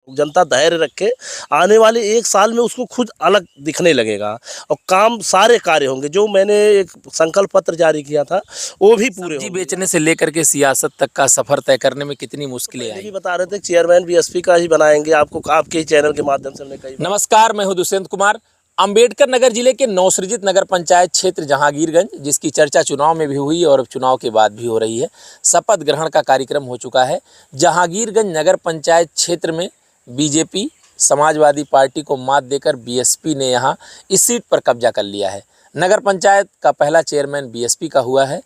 जनता धैर्य रखे, आने वाले 1 साल में उसको खुद अलग दिखने लगेगा और काम सारे कार्य होंगे। जो मैंने एक संकल्प पत्र जारी किया था वो भी पूरे सब्जी होंगे। बेचने से लेकर के सियासत तक का सफर तय करने में कितनी मुश्किलें पहले भी आई? बता रहे थे चेयरमैन बीएसपी का ही बनाएंगे, आपको आपके ही चैनल के माध्यम से हमने कई बार। नमस्कार, मैं हूं दुष्यंत कुमार। अंबेडकर नगर जिले के नवसृजित नगर पंचायत क्षेत्र जहांगीरगंज, जिसकी चर्चा चुनाव में भी हुई और अब चुनाव के बाद भी हो रही है। शपथ ग्रहण का कार्यक्रम हो चुका है। जहांगीरगंज नगर पंचायत क्षेत्र में बीजेपी समाजवादी पार्टी को मात देकर बीएसपी ने यहां इस सीट पर कब्जा कर लिया है। नगर पंचायत का पहला चेयरमैन बीएसपी का हुआ है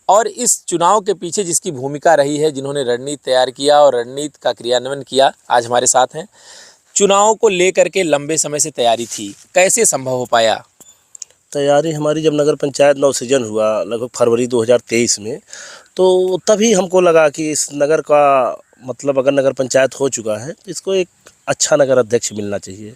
और इस चुनाव के पीछे जिसकी भूमिका रही है, जिन्होंने रणनीति तैयार किया और रणनीति का क्रियान्वयन किया, आज हमारे साथ हैं। चुनाव को लेकर के लंबे समय से तैयारी थी, कैसे संभव हो पाया? तैयारी हमारी जब नगर पंचायत नवसृजन हुआ लगभग फरवरी 2023 में, तो तभी हमको लगा कि इस नगर का मतलब अगर नगर पंचायत हो चुका है तो इसको एक अच्छा नगर अध्यक्ष मिलना चाहिए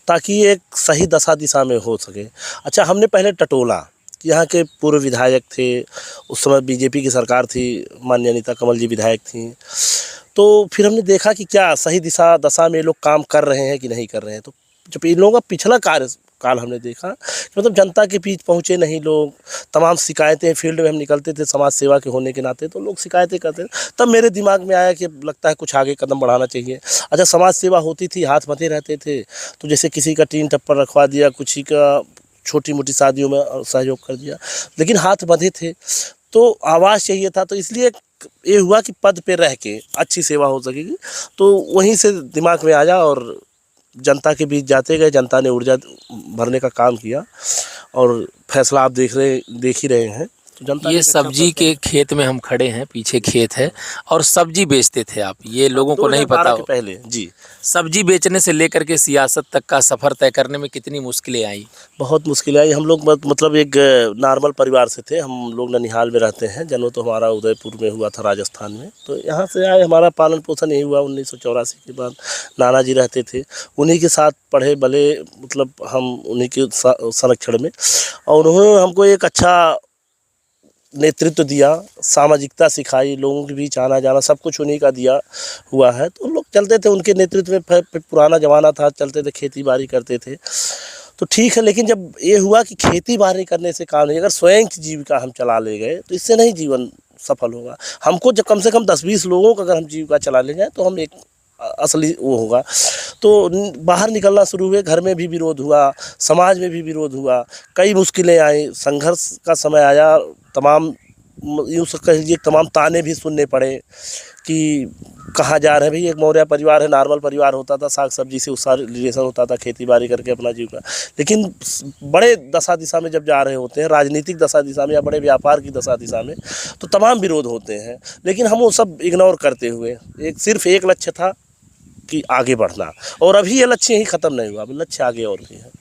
ताकि एक सही दशा दिशा में हो सके। अच्छा, हमने पहले टटोला कि यहाँ के पूर्व विधायक थे, उस समय बीजेपी की सरकार थी, माननीय अनीता कमल जी विधायक थी, तो फिर हमने देखा कि क्या सही दशा में ये लोग काम कर रहे हैं कि नहीं कर रहे हैं। तो जब इन लोगों का पिछला कार्यकाल हमने देखा कि मतलब जनता के बीच पहुँचे नहीं लोग, तमाम शिकायतें, फील्ड में हम निकलते थे समाज सेवा के होने के नाते, तो लोग शिकायतें करते थे। तब मेरे दिमाग में आया कि लगता है कुछ आगे कदम बढ़ाना चाहिए। अच्छा, समाज सेवा होती थी, हाथ बंधे रहते थे, तो जैसे किसी का टीन टप्पर रखवा दिया, कुछ ही का छोटी मोटी शादियों में सहयोग कर दिया, लेकिन हाथ बंधे थे तो आवाज़ चाहिए था। तो इसलिए ये हुआ कि पद पे रह के अच्छी सेवा हो सकेगी, तो वहीं से दिमाग में आया और जनता के बीच जाते गए। जनता ने ऊर्जा भरने का काम किया और फैसला आप देख ही रहे हैं। तो जनता ये सब्जी के खेत में हम खड़े हैं, पीछे खेत है और सब्जी बेचते थे आप, ये लोगों को नहीं पता हो। पहले जी, सब्जी बेचने से लेकर के सियासत तक का सफर तय करने में कितनी मुश्किलें आई? बहुत मुश्किल आई। हम लोग मतलब एक नॉर्मल परिवार से थे, हम लोग ननिहाल में रहते हैं। जन्म तो हमारा उदयपुर में हुआ था, राजस्थान में। तो यहाँ से आए, हमारा पालन पोषण यही हुआ। 1984 के बाद नाना जी रहते थे, उन्हीं के साथ पढ़े भले, मतलब हम उन्हीं के संरक्षण में, और उन्होंने हमको एक अच्छा नेतृत्व दिया, सामाजिकता सिखाई, लोगों के बीच आना जाना सब कुछ उन्हीं का दिया हुआ है। तो लोग चलते थे उनके नेतृत्व में, पुराना ज़माना था, चलते थे, खेती बाड़ी करते थे, तो ठीक है। लेकिन जब ये हुआ कि खेती बाड़ी करने से काम नहीं, अगर स्वयं की जीविका हम चला ले गए तो इससे नहीं जीवन सफल होगा। हमको जब कम से कम 10-20 लोगों का अगर हम जीविका चला ले जाए तो हम एक असली वो होगा। तो बाहर निकलना शुरू हुए, घर में भी विरोध हुआ, समाज में भी विरोध हुआ, कई मुश्किलें आई, संघर्ष का समय आया, तमाम यूँ कह लीजिए तमाम ताने भी सुनने पड़े कि कहाँ जा रहे हैं भाई। एक मौर्य परिवार है, नॉर्मल परिवार होता था, साग सब्जी से उसका रिलेशन होता था, खेती बाड़ी करके अपना जीविका। लेकिन बड़े दशा दिशा में जब जा रहे होते हैं, राजनीतिक दशा दिशा में या बड़े व्यापार की दशा दिशा में, तो तमाम विरोध होते हैं। लेकिन हम वो सब इग्नोर करते हुए सिर्फ एक लक्ष्य था कि आगे बढ़ना, और अभी ये लक्ष्य यही ख़त्म नहीं हुआ, लक्ष्य आगे और भी है।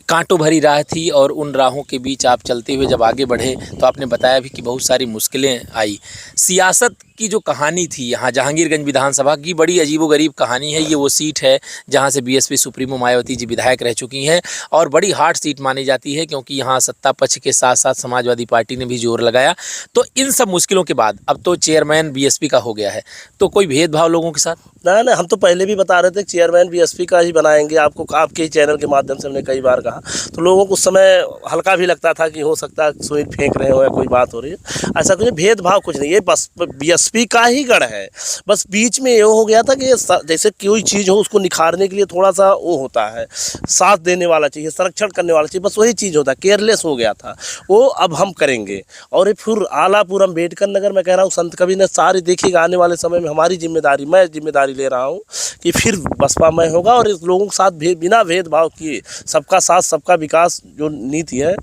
कांटों भरी राह थी और उन राहों के बीच आप चलते हुए जब आगे बढ़े तो आपने बताया भी कि बहुत सारी मुश्किलें आई। सियासत की जो कहानी थी यहाँ जहांगीरगंज विधानसभा की, बड़ी अजीबोगरीब कहानी है। ये वो सीट है जहाँ से बीएसपी सुप्रीमो मायावती जी विधायक रह चुकी हैं और बड़ी हार्ड सीट मानी जाती है, क्योंकि यहाँ सत्ता पक्ष के साथ साथ समाजवादी पार्टी ने भी जोर लगाया। तो इन सब मुश्किलों के बाद अब तो चेयरमैन बीएसपी का हो गया है, तो कोई भेदभाव लोगों के साथ? ना, हम तो पहले भी बता रहे थे चेयरमैन बीएसपी का ही बनाएंगे, आपको आपके ही चैनल के माध्यम से हमने कई बार कहा। तो लोगों को उस समय हल्का भी लगता था कि हो सकता है सुई फेंक रहे हो या कोई बात हो रही है। ऐसा कुछ भेदभाव कुछ नहीं, ये बस बीएसपी का ही गढ़ है। बस बीच में ये हो गया था कि जैसे कोई चीज़ हो उसको निखारने के लिए थोड़ा सा वो होता है, साथ देने वाला चाहिए, संरक्षण करने वाला चाहिए, बस वही चीज़ होता है। केयरलेस हो गया था वो, अब हम करेंगे। और फिर आलापुर अम्बेडकर नगर, मैं कह रहा हूँ संत कवि ने सारी देखिएगा, आने वाले समय में हमारी जिम्मेदारी, मैं जिम्मेदारी ले रहा हूँ कि फिर बसपा में होगा और इस लोगों के साथ बिना भेदभाव किए सबका साथ सबका विकास जो नीति है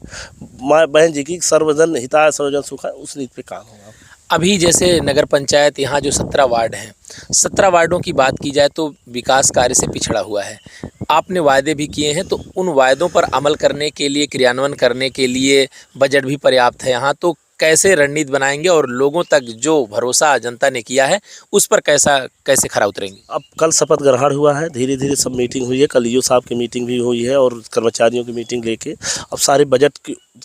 माँ बहन जी की, सर्वजन हिताय सर्वजन सुखाय, उस नीति पे काम होगा। अभी जैसे नगर पंचायत यहाँ जो 17 वार्ड हैं, 17 वार्डों की बात की जाए तो विकास कार्य से पिछड़ा हुआ है। आपने वायदे भी किए हैं, तो उन वायदों पर अमल करने के लिए, क्रियान्वयन करने के लिए बजट भी पर्याप्त है यहाँ, तो कैसे रणनीति बनाएंगे और लोगों तक जो भरोसा जनता ने किया है उस पर कैसा कैसे खरा उतरेंगे? अब कल शपथ ग्रहण हुआ है, धीरे धीरे सब मीटिंग हुई है, कल ईओ साहब की मीटिंग भी हुई है और कर्मचारियों की मीटिंग लेके अब सारे बजट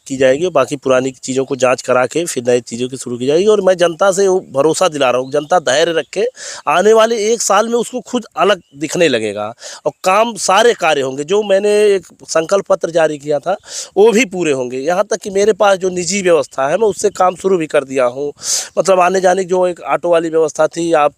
की जाएगी और बाकी पुरानी चीज़ों को जांच करा के फिर नई चीज़ों की शुरू की जाएगी। और मैं जनता से वो भरोसा दिला रहा हूँ, जनता धैर्य रखे, आने वाले 1 साल में उसको खुद अलग दिखने लगेगा और काम सारे कार्य होंगे। जो मैंने एक संकल्प पत्र जारी किया था वो भी पूरे होंगे। यहाँ तक कि मेरे पास जो निजी व्यवस्था है मैं उससे काम शुरू भी कर दिया हूँ। मतलब आने जाने की जो एक ऑटो वाली व्यवस्था थी, आप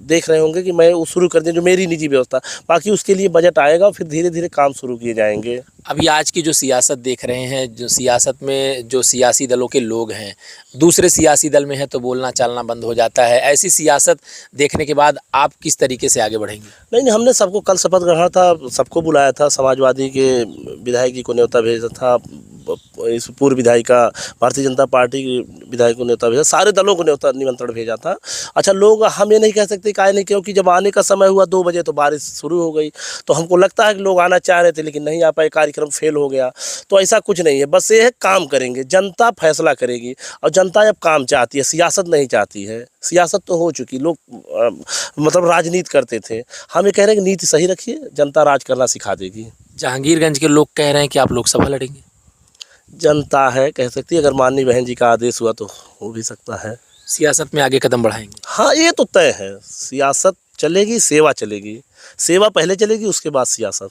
देख रहे होंगे कि मैं वो शुरू कर दिया, जो मेरी निजी व्यवस्था। बाकी उसके लिए बजट आएगा, फिर धीरे धीरे काम शुरू किए जाएंगे। अभी आज की जो सियासत देख रहे हैं, जो सियासत में जो सियासी दलों के लोग हैं, दूसरे सियासी दल में है तो बोलना चालना बंद हो जाता है। ऐसी सियासत देखने के बाद आप किस तरीके से आगे बढ़ेंगे? नहीं, हमने सबको कल शपथ ग्रहण था, सबको बुलाया था। समाजवादी के विधायक जी को न्योता भेजा था, इस पूर्व विधायिका भारतीय जनता पार्टी की विधायक को न्योता भेजा, सारे दलों को न्योता निमंत्रण भेजा था। अच्छा, लोग हम ये नहीं कह सकते काहे नहीं, क्योंकि जब आने का समय हुआ 2 बजे तो बारिश शुरू हो गई, तो हमको लगता है कि लोग आना चाह रहे थे लेकिन नहीं आ पाए, कार्यक्रम फेल हो गया। तो ऐसा कुछ नहीं है, बस ये है काम करेंगे, जनता फैसला करेगी और जनता अब काम चाहती है, सियासत नहीं चाहती है। सियासत तो हो चुकी, लोग मतलब राजनीति करते थे। हम ये कह रहे हैं कि नीति सही रखिए, जनता राज करना सिखा देगी। जहांगीरगंज के लोग कह रहे हैं कि आप लोकसभा लड़ेंगे। जनता है, कह सकती है, अगर माननीय बहन जी का आदेश हुआ तो हो भी सकता है। सियासत में आगे कदम बढ़ाएंगे। हाँ, ये तो तय है, सियासत चलेगी, सेवा चलेगी, सेवा पहले चलेगी उसके बाद सियासत।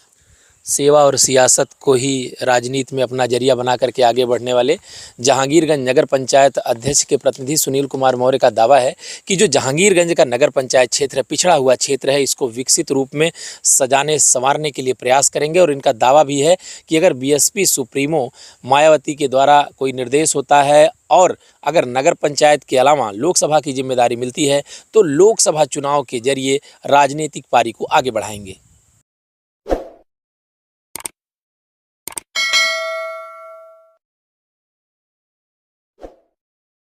सेवा और सियासत को ही राजनीति में अपना जरिया बना करके आगे बढ़ने वाले जहांगीरगंज नगर पंचायत अध्यक्ष के प्रतिनिधि सुनील कुमार मौर्य का दावा है कि जो जहांगीरगंज का नगर पंचायत क्षेत्र है, पिछड़ा हुआ क्षेत्र है, इसको विकसित रूप में सजाने संवारने के लिए प्रयास करेंगे। और इनका दावा भी है कि अगर बीएसपी सुप्रीमो मायावती के द्वारा कोई निर्देश होता है और अगर नगर पंचायत के अलावा लोकसभा की जिम्मेदारी मिलती है तो लोकसभा चुनाव के जरिए राजनीतिक पारी को आगे बढ़ाएंगे।